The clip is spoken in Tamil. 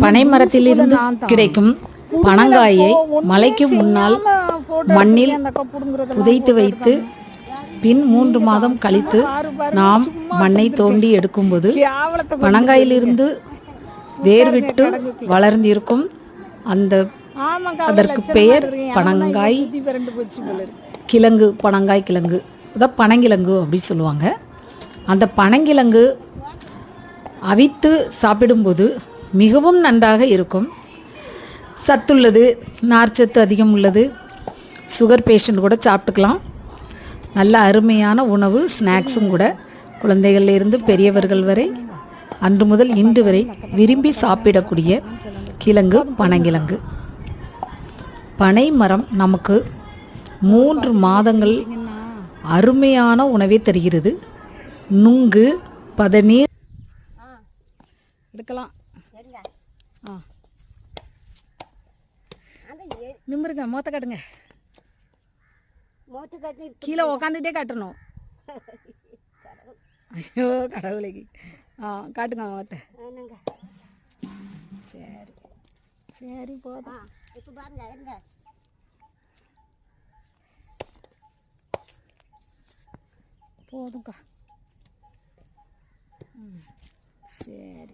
பனை மரத்திலிருந்து கிடைக்கும் பனங்காயை மலைக்கு முன்னால் மண்ணில் புதைத்து வைத்து பின் 3 மாதம் கழித்து நாம் மண்ணை தோண்டி எடுக்கும்போது பனங்காயிலிருந்து வேர்விட்டு வளர்ந்திருக்கும் அதற்கு பெயர் பனங்காய் கிழங்கு. பனங்காய் கிழங்கு அதான் பனங்கிழங்கு அப்படி சொல்லுவாங்க. அந்த பனங்கிழங்கு அவித்து சாப்பிடும்போது மிகவும் நன்றாக இருக்கும். சத்துள்ளது, நார்ச்சத்து அதிகம் உள்ளது. சுகர் பேஷண்ட் கூட சாப்பிட்டுக்கலாம். நல்ல அருமையான உணவு, ஸ்நாக்ஸும் கூட. குழந்தைகளிலிருந்து பெரியவர்கள் வரை அன்று முதல் இன்று வரை விரும்பி சாப்பிடக்கூடிய கிழங்கு பனங்கிழங்கு. பனை மரம் நமக்கு 3 மாதங்கள் அருமையான உணவை தருகிறது. நுங்கு, பதநீர் எடுக்கலாம். நிமிருங்க, மோத்த காட்டுங்க. கீழே உக்காந்துட்டே காட்டணும். ஐயோ கடவுளை. காட்டுங்க மோத்த. சரி சரி போதும். போதும்க்கா. சரி.